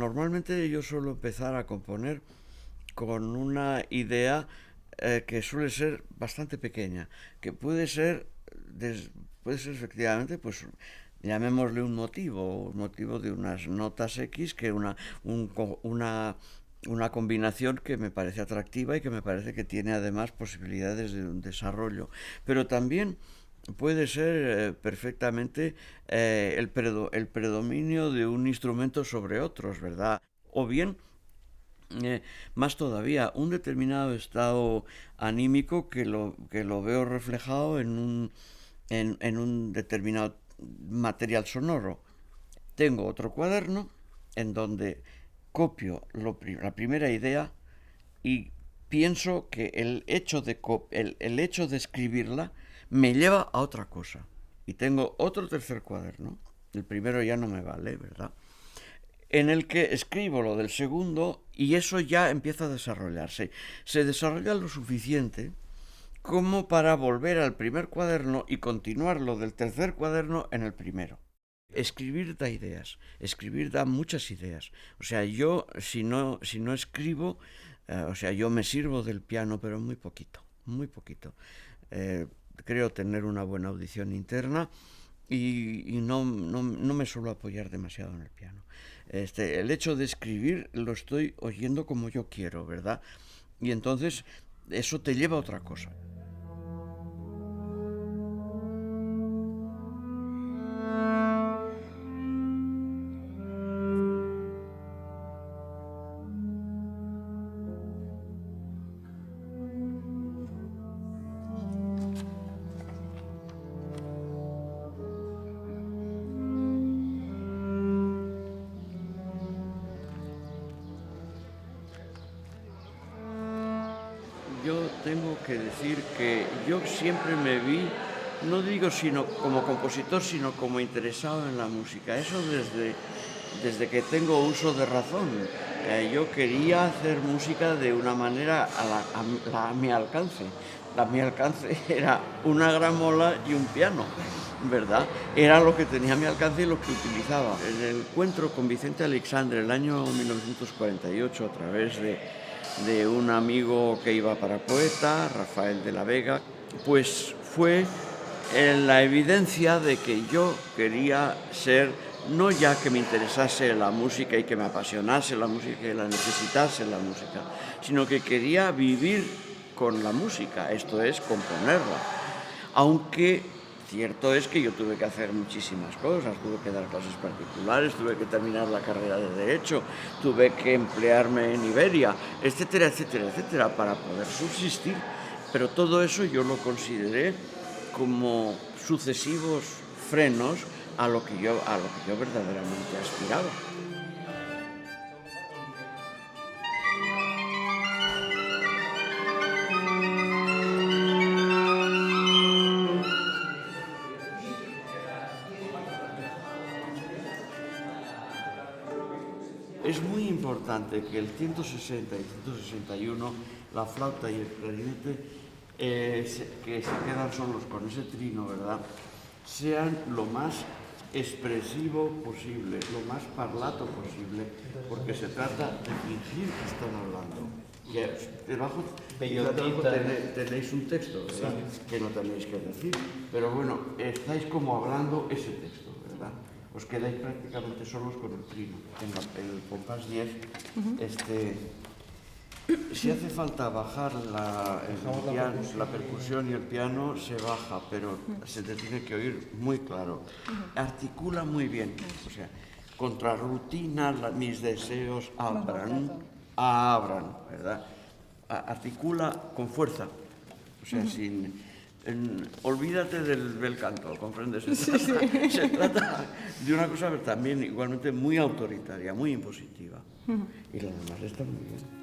Normalmente yo suelo empezar a componer con una idea que suele ser bastante pequeña, que puede ser efectivamente, pues llamémosle un motivo de unas notas X, que un co- una combinación que me parece atractiva y que me parece que tiene además posibilidades de un desarrollo. Pero también puede ser perfectamente el predominio de un instrumento sobre otros, ¿verdad? O bien, eh, más todavía, un determinado estado anímico que lo veo reflejado en un determinado material sonoro. Tengo otro cuaderno en donde copio la primera idea y pienso que el hecho de escribirla me lleva a otra cosa. Y tengo otro tercer cuaderno, el primero ya no me vale, ¿verdad? En el que escribo lo del segundo y eso ya empieza a desarrollarse. Se desarrolla lo suficiente como para volver al primer cuaderno y continuar lo del tercer cuaderno en el primero. Escribir da ideas, escribir da muchas ideas. O sea, yo si no escribo, o sea, yo me sirvo del piano, pero muy poquito, muy poquito. Eh, Creo tener una buena audición interna y no me suelo apoyar demasiado en el piano. El hecho de escribir lo estoy oyendo como yo quiero, ¿verdad? Y entonces eso te lleva a otra cosa. Yo tengo que decir que yo siempre me vi, no digo sino como compositor, sino como interesado en la música. Eso desde que tengo uso de razón. Yo quería hacer música de una manera a mi alcance. A mi alcance era una gramola y un piano, ¿verdad? Era lo que tenía a mi alcance y lo que utilizaba. En el encuentro con Vicente Alexandre el año 1948, a través de un amigo que iba para poeta, Rafael de la Vega, pues fue en la evidencia de que yo quería ser, no ya que me interesase la música y que me apasionase la música y que la necesitase la música, sino que quería vivir con la música, esto es, componerla. Aunque cierto es que yo tuve que hacer muchísimas cosas, tuve que dar clases particulares, tuve que terminar la carrera de Derecho, tuve que emplearme en Iberia, etcétera, etcétera, etcétera, para poder subsistir. Pero todo eso yo lo consideré como sucesivos frenos a lo que yo verdaderamente aspiraba. Es muy importante que el 160 y 161, la flauta y el clarinete, que se quedan solos con ese trino, ¿verdad?, sean lo más expresivo posible, lo más parlato posible, porque se trata de fingir que están hablando. Y debajo tenéis un texto, ¿verdad?, que no tenéis que decir, pero bueno, estáis como hablando ese texto, ¿verdad? Os quedáis prácticamente solos con el trino. En el compás 10, si hace falta bajar la percusión y el piano, se baja, pero se te tiene que oír muy claro. Articula muy bien, o sea, contrarrutina mis deseos abran, ¿verdad? Articula con fuerza, o sea, olvídate del bel canto, ¿comprendes? Se trata de una cosa también igualmente muy autoritaria, muy impositiva. Y lo demás está muy bien.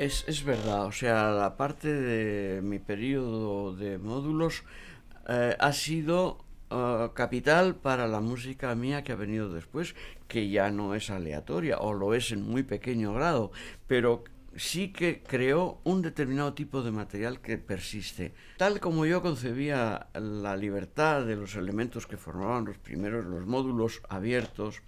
Es verdad, o sea, la parte de mi periodo de módulos ha sido capital para la música mía que ha venido después, que ya no es aleatoria, o lo es en muy pequeño grado, pero sí que creó un determinado tipo de material que persiste. Tal como yo concebía la libertad de los elementos que formaban los primeros, los módulos abiertos,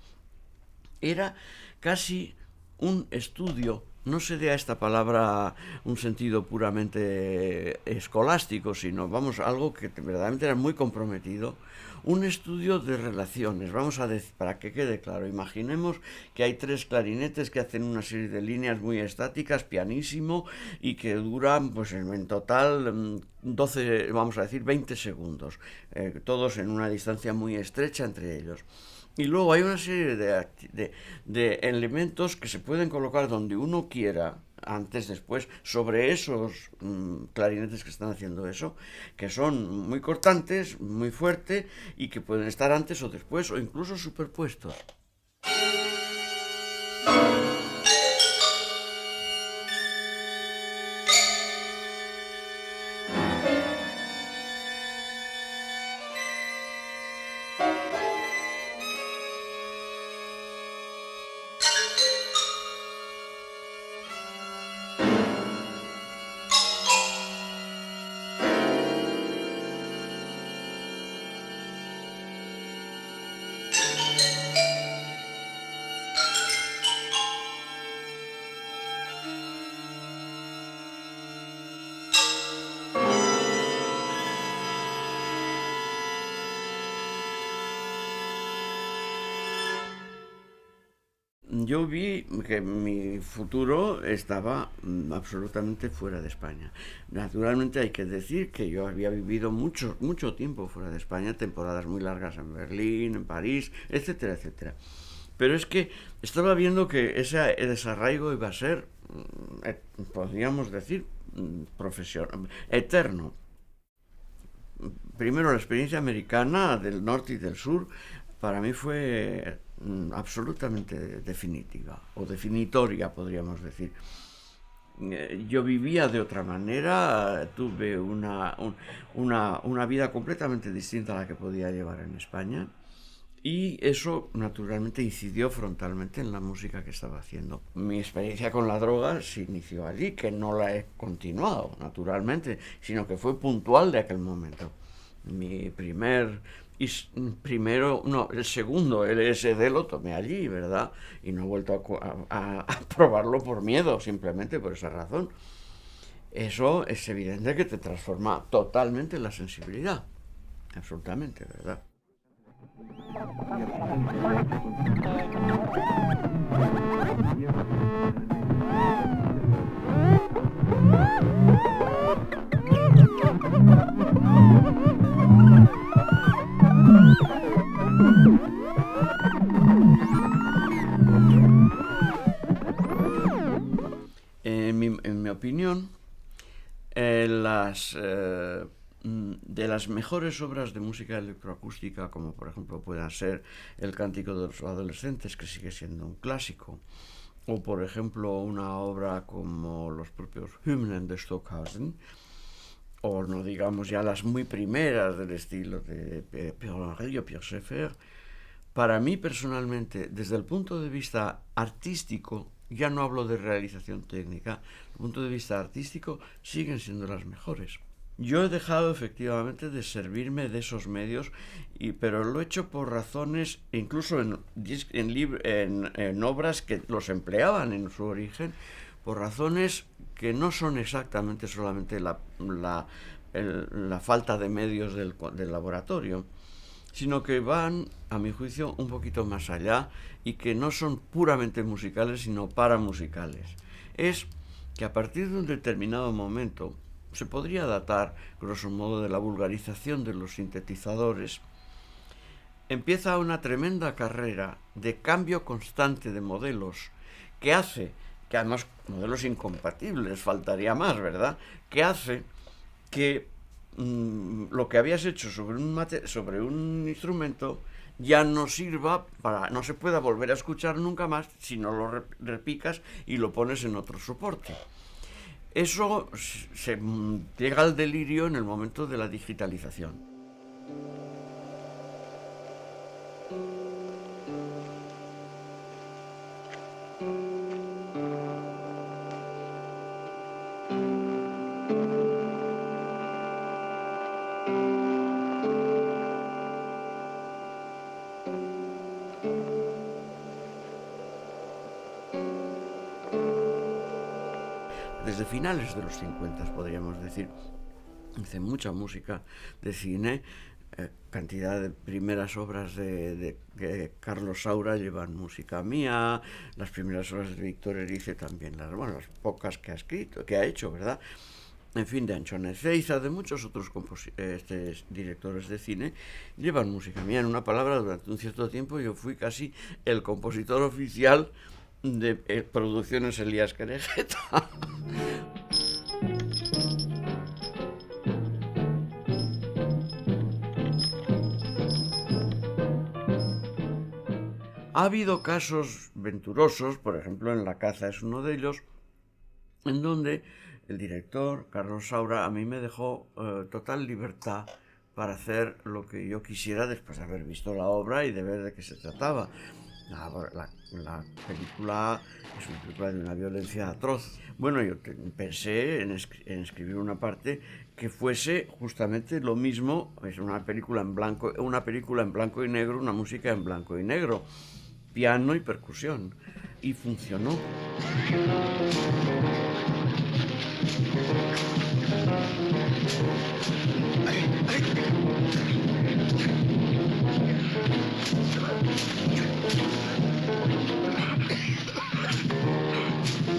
era casi un estudio, no se dé a esta palabra un sentido puramente escolástico, sino vamos, algo que verdaderamente era muy comprometido, un estudio de relaciones. Vamos a decir, para que quede claro, imaginemos que hay tres clarinetes que hacen una serie de líneas muy estáticas, pianísimo, y que duran, pues en total 12, vamos a decir 20 segundos, todos en una distancia muy estrecha entre ellos. Y luego hay una serie de elementos que se pueden colocar donde uno quiera, antes, después, sobre esos clarinetes que están haciendo eso, que son muy cortantes, muy fuertes y que pueden estar antes o después o incluso superpuestos. Yo vi que mi futuro estaba absolutamente fuera de España. Naturalmente hay que decir que yo había vivido mucho tiempo fuera de España, temporadas muy largas en Berlín, en París, etcétera, etcétera. Pero es que estaba viendo que ese desarraigo iba a ser, podríamos decir, eterno. Primero, la experiencia americana del norte y del sur para mí fue absolutamente definitiva o definitoria, podríamos decir. Yo vivía de otra manera, tuve una vida completamente distinta a la que podía llevar en España y eso naturalmente incidió frontalmente en la música que estaba haciendo. Mi experiencia con la droga se inició allí, que no la he continuado naturalmente, sino que fue puntual de aquel momento. Mi primero, no, el segundo LSD lo tomé allí, ¿verdad? Y no he vuelto a probarlo por miedo, simplemente por esa razón. Eso es evidente que te transforma totalmente la sensibilidad, absolutamente, ¿verdad? En mi opinión, de las mejores obras de música electroacústica, como por ejemplo puedan ser El Cántico de los Adolescentes, que sigue siendo un clásico, o por ejemplo una obra como los propios Hymnen de Stockhausen, o no digamos ya las muy primeras del estilo de Pierre-Henri o Pierre Schaeffer. Para mí personalmente, desde el punto de vista artístico, ya no hablo de realización técnica, desde el punto de vista artístico siguen siendo las mejores. Yo he dejado efectivamente de servirme de esos medios, pero lo he hecho por razones, incluso en obras que los empleaban en su origen, por razones que no son exactamente solamente la falta de medios del laboratorio, sino que van, a mi juicio, un poquito más allá y que no son puramente musicales, sino paramusicales. Es que a partir de un determinado momento se podría datar, grosso modo, de la vulgarización de los sintetizadores, empieza una tremenda carrera de cambio constante de modelos que hace, que además modelos incompatibles, faltaría más, ¿verdad? Que hace que lo que habías hecho sobre un instrumento ya no sirva no se pueda volver a escuchar nunca más si no lo repicas y lo pones en otro soporte. Eso llega al delirio en el momento de la digitalización. Desde finales de los 50, podríamos decir, hice mucha música de cine, cantidad de primeras obras de Carlos Saura llevan música mía, las primeras obras de Víctor Erice también, las pocas que ha escrito, que ha hecho, ¿verdad? En fin, de Anchón Ezeiza, de muchos otros directores de cine, llevan música mía. En una palabra, durante un cierto tiempo yo fui casi el compositor oficial de Producciones Elías Querejeta. Ha habido casos venturosos, por ejemplo, en La caza es uno de ellos, en donde el director, Carlos Saura, a mí me dejó total libertad para hacer lo que yo quisiera después de haber visto la obra y de ver de qué se trataba. La película es una película de una violencia atroz. Bueno, yo pensé en escribir una parte que fuese justamente lo mismo, es una película en blanco y negro, una música en blanco y negro, piano y percusión, y funcionó.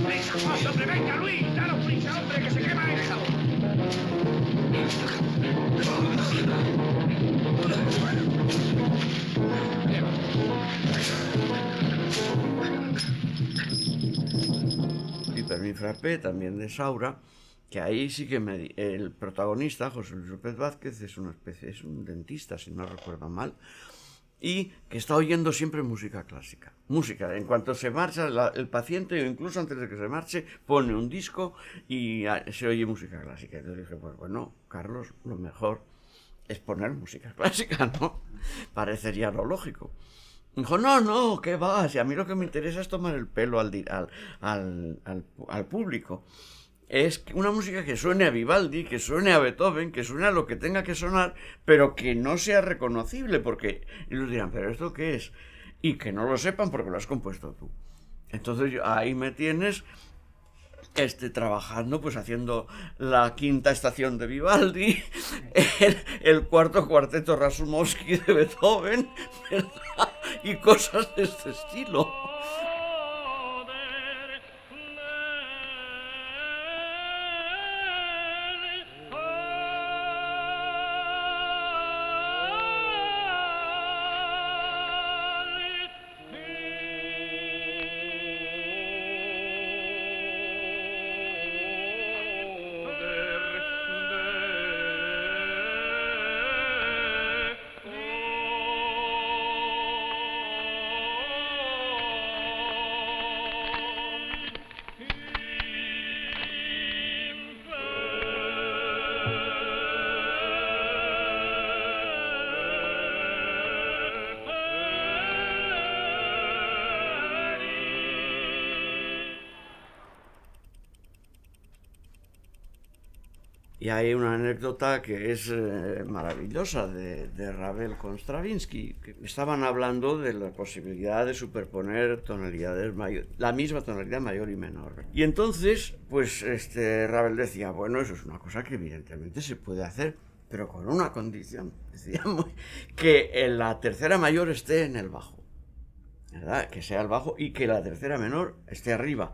¡Venga, hombre, venga, Luis! ¡Dale prisa, hombre, que se quema esto! Y Fermín Frappé, también de Saura, que ahí sí que el protagonista, José Luis López Vázquez, es un dentista, si no recuerdo mal, y que está oyendo siempre música clásica. Música, en cuanto se marcha el paciente, o incluso antes de que se marche, pone un disco y se oye música clásica. Entonces dije, pues bueno, Carlos, lo mejor es poner música clásica, ¿no? Parecería lo lógico. Dijo, no, ¿qué va? Si a mí lo que me interesa es tomar el pelo al público. Es una música que suene a Vivaldi, que suene a Beethoven, que suene a lo que tenga que sonar, pero que no sea reconocible, porque ellos dirán, ¿pero esto qué es? Y que no lo sepan porque lo has compuesto tú. Entonces ahí me tienes trabajando, pues haciendo la quinta estación de Vivaldi, el cuarto cuarteto Rasumovsky de Beethoven, ¿verdad? Y cosas de este estilo. Y hay una anécdota que es maravillosa de Ravel con Stravinsky, que estaban hablando de la posibilidad de superponer tonalidades la misma tonalidad mayor y menor. Y entonces, pues Ravel decía, bueno, eso es una cosa que evidentemente se puede hacer, pero con una condición, decíamos, que la tercera mayor esté en el bajo, ¿verdad? Que sea el bajo y que la tercera menor esté arriba.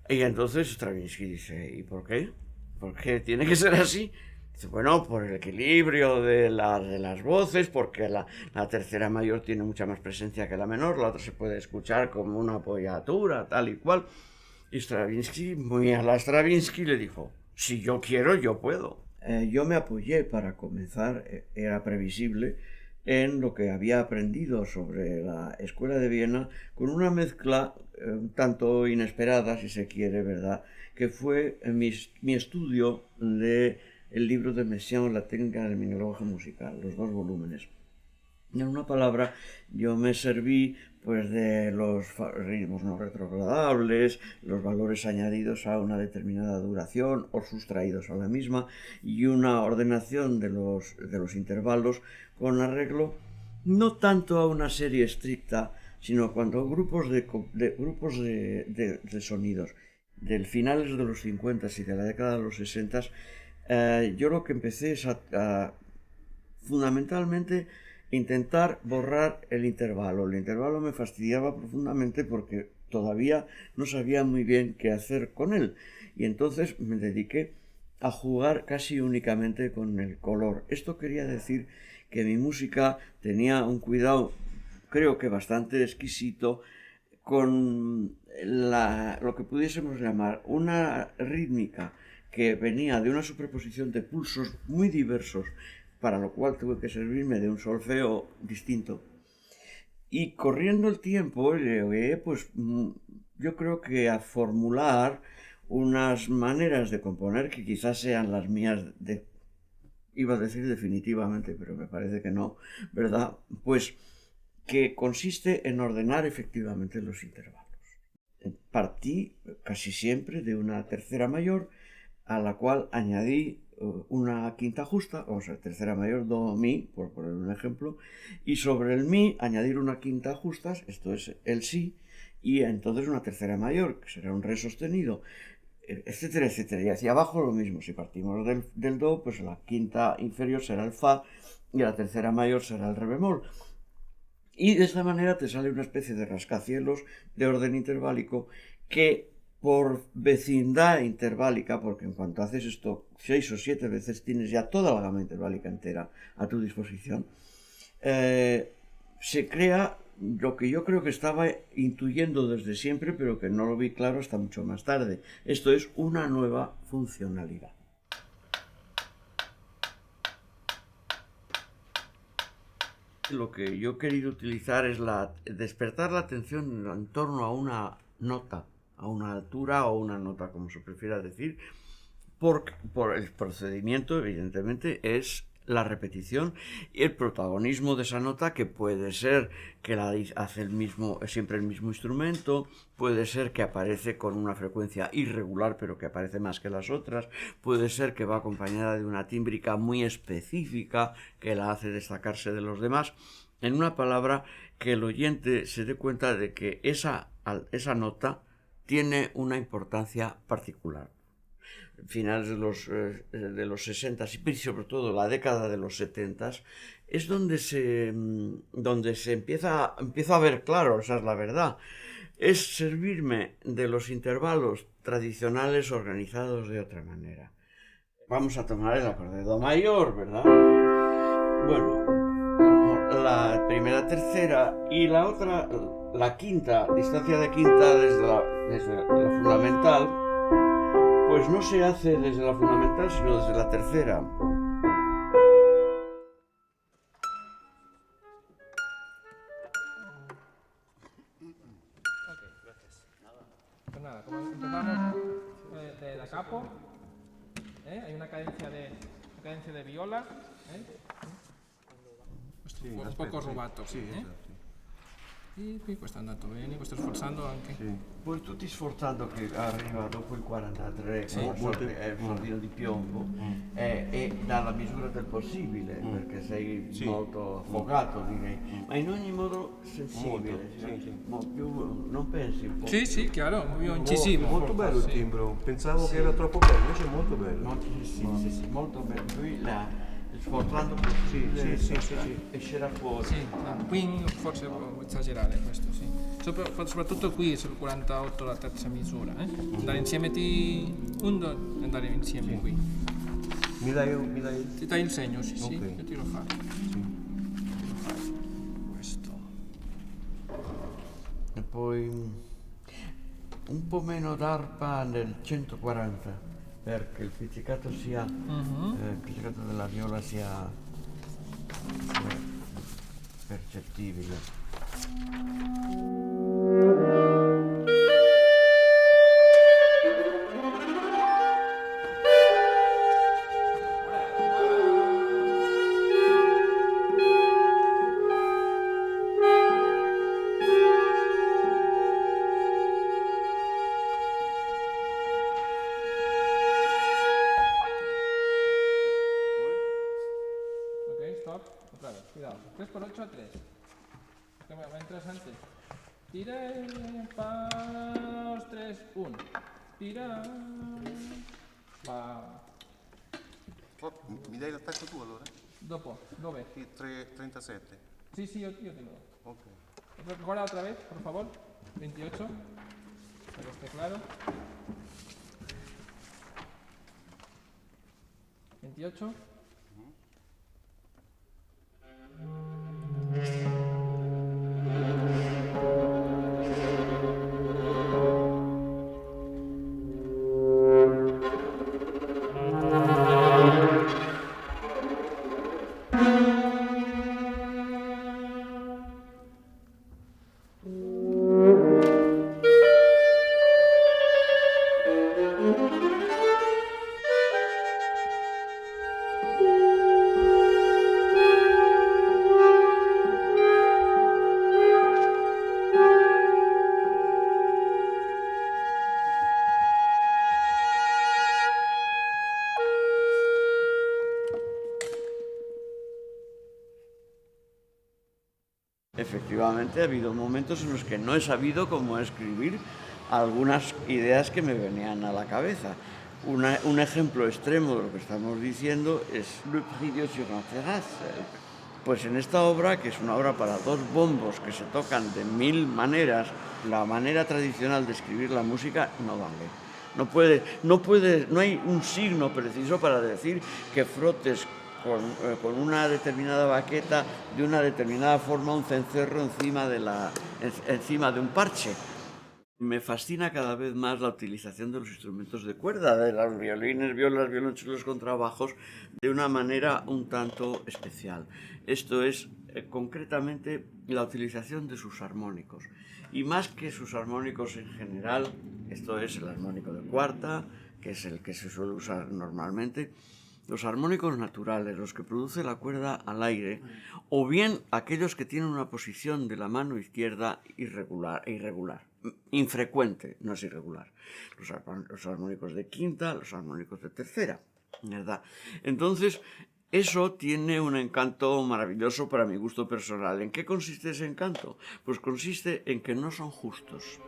Y entonces Stravinsky dice, ¿y por qué? ¿Por qué tiene que ser así? Dice, bueno, por el equilibrio de las voces, porque la tercera mayor tiene mucha más presencia que la menor, la otra se puede escuchar como una apoyatura, tal y cual. Y Stravinsky, muy a la Stravinsky, le dijo, si yo quiero, yo puedo. Yo me apoyé para comenzar, era previsible en lo que había aprendido sobre la Escuela de Viena, con una mezcla un tanto inesperada, si se quiere, ¿verdad?, que fue mi estudio del libro de Messiaen, La técnica del minglage musical, los 2 volúmenes. En una palabra, yo me serví pues de los ritmos no retrogradables, los valores añadidos a una determinada duración o sustraídos a la misma, y una ordenación de los intervalos con arreglo no tanto a una serie estricta, sino cuando grupos de sonidos del finales de los 50 y de la década de los 60, yo lo que empecé es fundamentalmente intentar borrar el intervalo. El intervalo me fastidiaba profundamente porque todavía no sabía muy bien qué hacer con él, y entonces me dediqué a jugar casi únicamente con el color. Esto quería decir que mi música tenía un cuidado, creo que bastante exquisito, con lo que pudiésemos llamar una rítmica que venía de una superposición de pulsos muy diversos, para lo cual tuve que servirme de un solfeo distinto. Y corriendo el tiempo, llegué, pues yo creo que a formular unas maneras de componer que quizás sean las mías, iba a decir definitivamente, pero me parece que no, ¿verdad? Pues que consiste en ordenar efectivamente los intervalos. Partí casi siempre de una tercera mayor, a la cual añadí una quinta justa, o sea, tercera mayor, do, mi, por poner un ejemplo, y sobre el mi añadir una quinta justa, esto es el si, y entonces una tercera mayor, que será un re sostenido, etcétera, etcétera. Y hacia abajo lo mismo, si partimos del do, pues la quinta inferior será el fa, y la tercera mayor será el re bemol. Y de esta manera te sale una especie de rascacielos de orden interválico que, por vecindad interválica, porque en cuanto haces esto 6 o 7 veces tienes ya toda la gama interválica entera a tu disposición, se crea lo que yo creo que estaba intuyendo desde siempre, pero que no lo vi claro hasta mucho más tarde. Esto es una nueva funcionalidad. Lo que yo he querido utilizar es despertar la atención en torno a una nota, a una altura o una nota, como se prefiera decir, por el procedimiento, evidentemente, es la repetición y el protagonismo de esa nota, que puede ser que la hace siempre el mismo instrumento, puede ser que aparece con una frecuencia irregular pero que aparece más que las otras, puede ser que va acompañada de una tímbrica muy específica que la hace destacarse de los demás. En una palabra, que el oyente se dé cuenta de que esa nota tiene una importancia particular. Finales de los 60 y sobre todo la década de los 70 es donde se empieza a ver claro, esa es la verdad. Es servirme de los intervalos tradicionales organizados de otra manera. Vamos a tomar el acorde de do mayor, ¿verdad? Bueno, la primera tercera y la otra, la quinta, distancia de quinta desde la fundamental, pues no se hace desde la fundamental, sino desde la tercera. Ok, gracias. Pues nada, como empezamos de da capo, hay una cadencia de viola, un poco rubato. Sì, esatto. E qui questo è andato bene, questo sforzando anche. Sì. Poi tutti sforzando che arriva dopo il 43, Sì, è un sordino di piombo, e dalla misura del possibile, perché sei Sì. molto affogato, direi, ma in ogni modo sensibile, Molto, sì. ma più non pensi un po'. Sì, chiaro, più incisivo. Molto bello il Sì. timbro, pensavo che era troppo bello, invece è molto bello. Sì, molto bene. Lui sforzando Sì. escerà fuori. Sì, no, qui forse può esagerare questo, sì. Soprattutto qui sul 48 la terza misura, andare insieme uno e andare insieme qui. Mi dai... Ti dai il segno, sì, Ok. io ti lo faccio. Sì. Questo. E poi un po' meno d'arpa nel 140, perché il pizzicato sia il pizzicato della viola sia indescriptible. Ok, stop. Otra vez, cuidado. 3 por 8 a 3. Que me interesante. Tira, paus, 3, 1. Tira, pa. Mi dai l'attacco tu allora? Dopo, dove? Sì, 37. Sí, sí, yo te lo doy. Ok. Recuerda otra vez, por favor. 28. Para que esté claro. 28. Efectivamente, ha habido momentos en los que no he sabido cómo escribir algunas ideas que me venían a la cabeza. Un ejemplo extremo de lo que estamos diciendo es Le Prélude sur la terrasse. Pues en esta obra, que es una obra para dos bombos que se tocan de 1000 maneras, la manera tradicional de escribir la música no vale. No hay un signo preciso para decir que frotes con una determinada baqueta de una determinada forma un cencerro encima de un parche. Me fascina cada vez más la utilización de los instrumentos de cuerda, de los violines, violas, violonchelos, contrabajos, de una manera un tanto especial. Esto es concretamente la utilización de sus armónicos. Y más que sus armónicos en general, esto es el armónico de cuarta, que es el que se suele usar normalmente, los armónicos naturales, los que produce la cuerda al aire, o bien aquellos que tienen una posición de la mano izquierda irregular, infrecuente, no es irregular. Los armónicos de quinta, los armónicos de tercera, ¿verdad? Entonces, eso tiene un encanto maravilloso para mi gusto personal. ¿En qué consiste ese encanto? Pues consiste en que no son justos.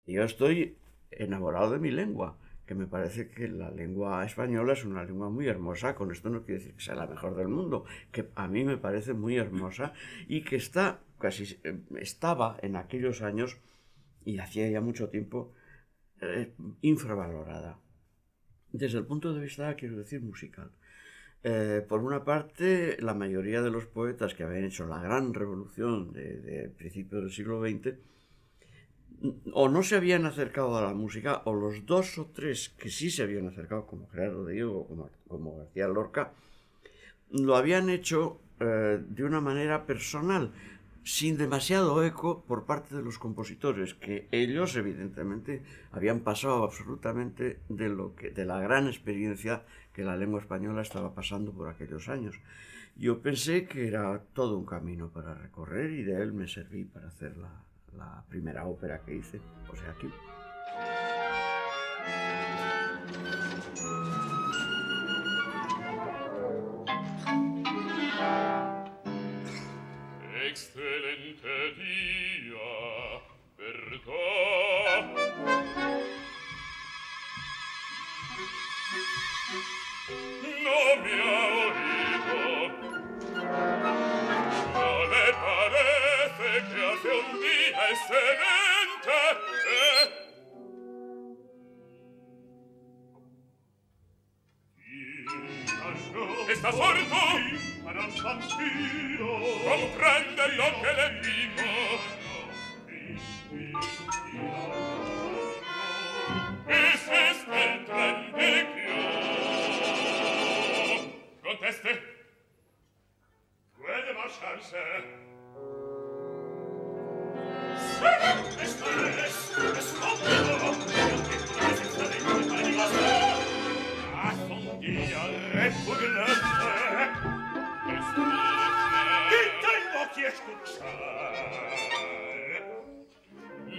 Yo estoy enamorado de mi lengua, que me parece que la lengua española es una lengua muy hermosa. Con esto no quiere decir que sea la mejor del mundo, que a mí me parece muy hermosa y que estaba en aquellos años, y hacía ya mucho tiempo, infravalorada. Desde el punto de vista, quiero decir, musical. Por una parte, la mayoría de los poetas que habían hecho la gran revolución de principios del siglo XX o no se habían acercado a la música, o los dos o tres que sí se habían acercado, como Gerardo de Diego, como García Lorca, lo habían hecho de una manera personal, sin demasiado eco por parte de los compositores, que ellos evidentemente habían pasado absolutamente de la gran experiencia que la lengua española estaba pasando por aquellos años. yo pensé que era todo un camino para recorrer y de él me serví para hacer la primera ópera que hice, o sea, aquí. Excelente día, verdad. No me ha oído. ¿No le parece que hace un día excelente? Está sordo para un vampiro. Comprende lo que le digo. Ese es el tren de Dios. Conteste. Puede marcharse.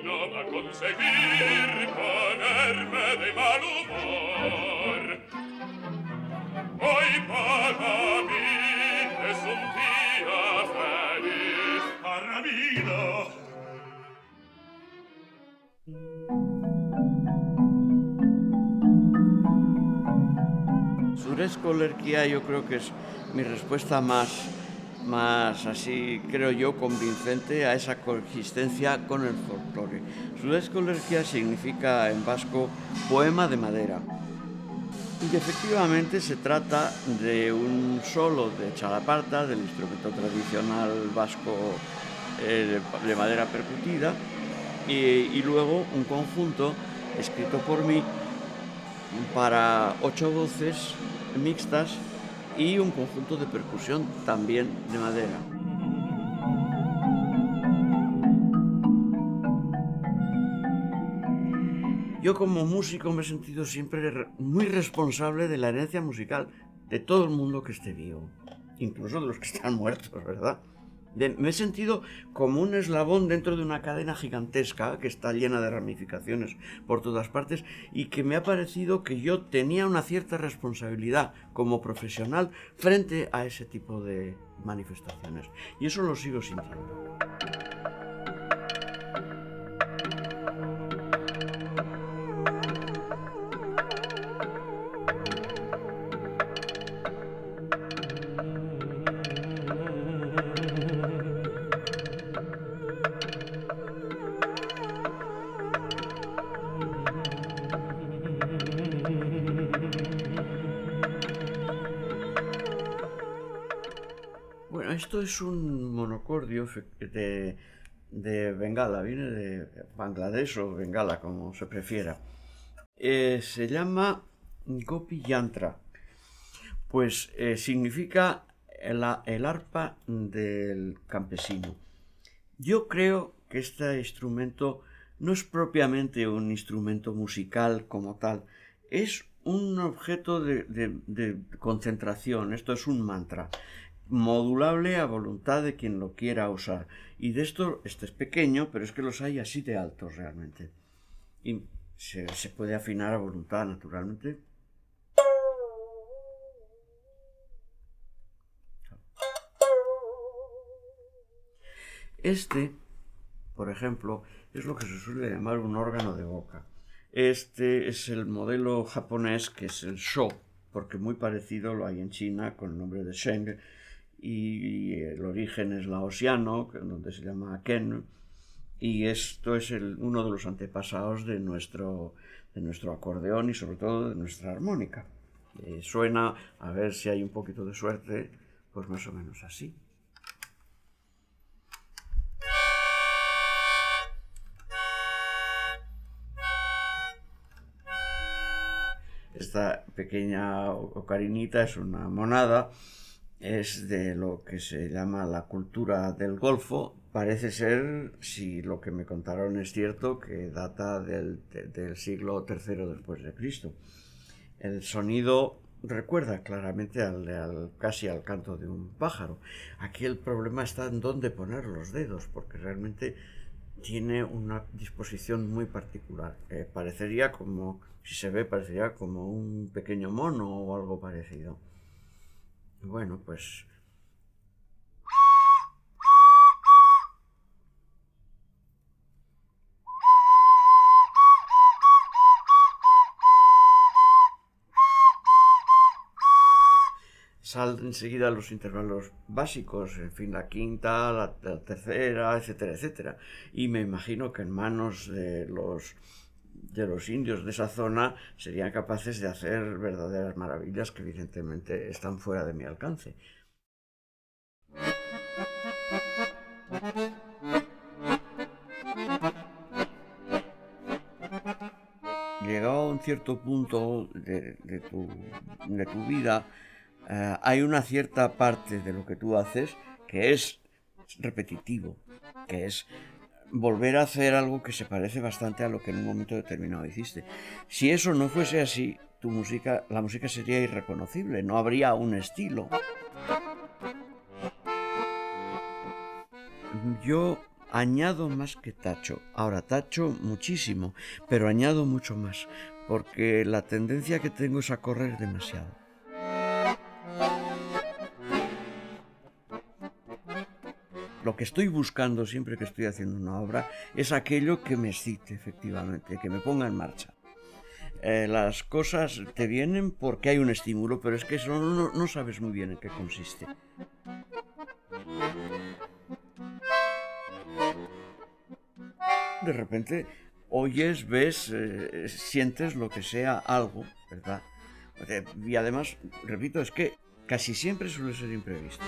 No va a conseguir ponerme de mal humor. Hoy para mí es un día feliz. Para mí no. Suresko Lerquía yo creo que es mi respuesta más así, creo yo, convincente a esa coexistencia con el folclore. Suresko Lerquía significa en vasco poema de madera. Y efectivamente se trata de un solo de chalaparta, del instrumento tradicional vasco de madera percutida, y luego un conjunto escrito por mí para 8 voces mixtas y un conjunto de percusión también de madera. Yo como músico me he sentido siempre muy responsable de la herencia musical de todo el mundo que esté vivo, incluso de los que están muertos, ¿verdad? Me he sentido como un eslabón dentro de una cadena gigantesca que está llena de ramificaciones por todas partes y que me ha parecido que yo tenía una cierta responsabilidad como profesional frente a ese tipo de manifestaciones. Y eso lo sigo sintiendo. Bueno, esto es un monocordio de Bengala, viene de Bangladesh o Bengala, como se prefiera. Se llama Gopi Yantra, pues significa el arpa del campesino. Yo creo que este instrumento no es propiamente un instrumento musical como tal, es un objeto de concentración, esto es un mantra, modulable a voluntad de quien lo quiera usar. Y de esto, este es pequeño, pero es que los hay así de altos realmente. Y se puede afinar a voluntad, naturalmente. Este, por ejemplo, es lo que se suele llamar un órgano de boca. Este es el modelo japonés, que es el Sho, porque muy parecido lo hay en China con el nombre de Sheng, y el origen es laosiano, donde se llama Ken, y esto es uno de los antepasados de nuestro acordeón y sobre todo de nuestra armónica. Suena, a ver si hay un poquito de suerte, pues más o menos así. Esta pequeña ocarinita es una monada, es de lo que se llama la cultura del Golfo. Parece ser, si lo que me contaron es cierto, que data del siglo III después de Cristo. El sonido recuerda claramente casi al canto de un pájaro. Aquí el problema está en dónde poner los dedos, porque realmente tiene una disposición muy particular. Parecería como, si se ve, parecería como un pequeño mono o algo parecido. Bueno, pues salen enseguida los intervalos básicos, en fin, la quinta, la tercera, etcétera, etcétera. Y me imagino que en manos de los indios de esa zona serían capaces de hacer verdaderas maravillas que evidentemente están fuera de mi alcance. Llegado a un cierto punto de tu vida, hay una cierta parte de lo que tú haces que es repetitivo, que es volver a hacer algo que se parece bastante a lo que en un momento determinado hiciste. Si eso no fuese así, la música sería irreconocible, no habría un estilo. Yo añado más que tacho. Ahora tacho muchísimo, pero añado mucho más, porque la tendencia que tengo es a correr demasiado. Lo que estoy buscando siempre que estoy haciendo una obra es aquello que me excite, efectivamente, que me ponga en marcha. Las cosas te vienen porque hay un estímulo, pero es que eso no sabes muy bien en qué consiste. De repente oyes, ves, sientes lo que sea algo, ¿verdad? Y además, repito, es que casi siempre suele ser imprevisto.